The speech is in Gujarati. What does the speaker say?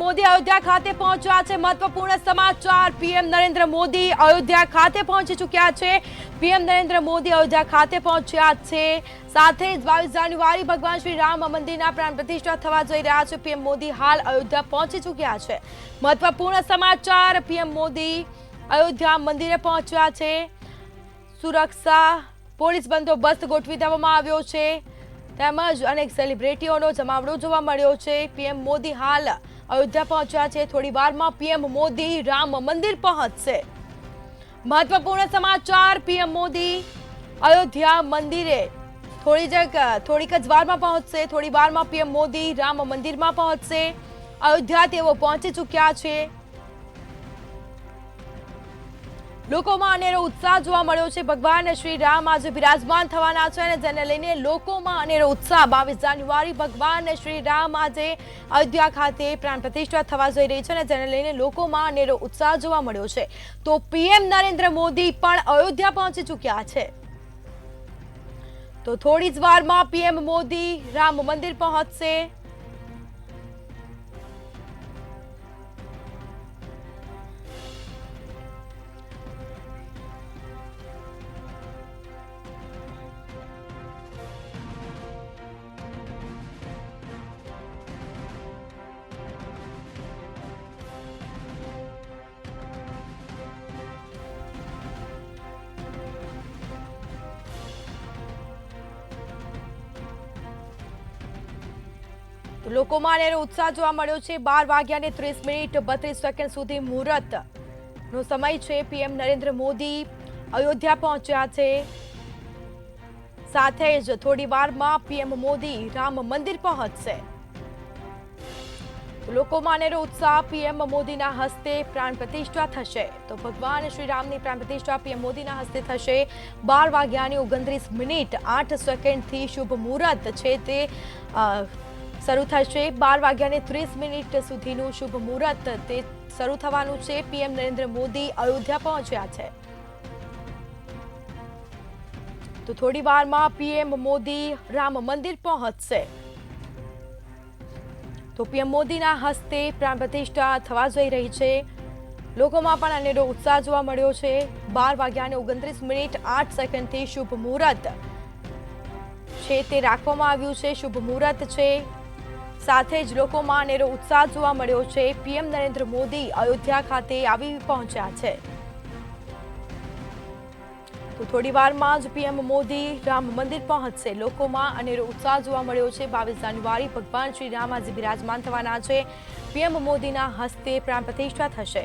મોદી અયોધ્યા ખાતે પહોંચ્યા છે। મહત્વપૂર્ણ સમાચાર, પીએમ નરેન્દ્ર મોદી અયોધ્યા ખાતે પહોંચી ચૂક્યા છે। પીએમ નરેન્દ્ર મોદી અયોધ્યા ખાતે પહોંચ્યા છે। સાથે જ 22 જાન્યુઆરી ભગવાન શ્રી રામ મંદિરના પ્રાણ પ્રતિષ્ઠા થવા જઈ રહ્યા છે। પીએમ મોદી હાલ અયોધ્યા પહોંચી ચૂક્યા છે। મહત્વપૂર્ણ સમાચાર, પીએમ મોદી અયોધ્યા મંદિરે પહોંચ્યા છે। સુરક્ષા પોલીસ બંદોબસ્ત ગોઠવી દેવામાં આવ્યો છે। તેમજ અનેક સેલિબ્રિટીઓનો જમાવડો જોવા મળ્યો છે। પીએમ મોદી હાલ અયોધ્યા પહોંચ્યા છે। થોડી વારમાં પીએમ મોદી રામ મંદિર પહોંચશે। મહત્વપૂર્ણ સમાચાર, પીએમ મોદી અયોધ્યા મંદિરે થોડીક જ વારમાં પહોંચશે। થોડી વારમાં પીએમ મોદી રામ મંદિરમાં પહોંચશે। અયોધ્યા તેઓ પહોંચી ચૂક્યા છે। લોકોમાં અનેરો ઉત્સાહ જોવા મળ્યો છે। ભગવાન શ્રી રામ આજે બિરાજમાન થવાના છે અને જેને લઈને લોકોમાં અનેરો ઉત્સાહ। 22 જાન્યુઆરી ભગવાન શ્રી રામ આજે અયોધ્યા ખાતે પ્રાણ પ્રતિષ્ઠા થવા જઈ રહી છે અને જેને લઈને લોકોમાં અનેરો ઉત્સાહ જોવા મળ્યો છે। તો પીએમ નરેન્દ્ર મોદી પણ અયોધ્યા પહોંચી ચૂક્યા છે। તો થોડી જ વારમાં પીએમ મોદી રામ મંદિર પહોંચશે। લોકોમાં અનેરો ઉત્સાહ જોવા મળ્યો છે। 12:30 સુધી મુહૂર્તનો સમય છે। પીએમ નરેન્દ્ર મોદી અયોધ્યા પહોંચ્યા છે। સાથે જ થોડી વારમાં પીએમ મોદી રામ મંદિર પહોંચશે। લોકોમાં અનેરો ઉત્સાહ। પીએમ મોદીના હસ્તે પ્રાણ પ્રતિષ્ઠા થશે। તો ભગવાન શ્રી રામની પ્રાણ પ્રતિષ્ઠા પીએમ મોદીના હસ્તે થશે। 12:29 થી શુભ મુહૂર્ત છે તે શરૂ થશે। 12:30 સુધીનું શુભ મુહૂર્ત તે શરૂ થવાનું છે। પીએમ નરેન્દ્ર મોદી અયોધ્યા પહોંચ્યા છે। તો થોડી વારમાં પીએમ મોદી રામ મંદિર પહોંચશે। તો પીએમ મોદીના હસ્તે પ્રાણ પ્રતિષ્ઠા થવા જઈ રહી છે। લોકોમાં પણ અનેરો ઉત્સાહ જોવા મળ્યો છે। 12:29 થી શુભ મુહૂર્ત છે તે રાખવામાં આવ્યું છે। શુભ મુહૂર્ત છે। સાથે જ લોકોમાં અનેરો ઉત્સાહ જોવા મળ્યો છે। પીએમ નરેન્દ્ર મોદી અયોધ્યા ખાતે આવી પહોંચ્યા છે। તો થોડી વારમાં જ પીએમ મોદી રામ મંદિર પહોંચશે। લોકોમાં અનેરો ઉત્સાહ જોવા મળ્યો છે। 22 જાન્યુઆરી ભગવાન શ્રી રામ આજે બિરાજમાન થવાના છે। પીએમ મોદીના હસ્તે પ્રાણ પ્રતિષ્ઠા થશે।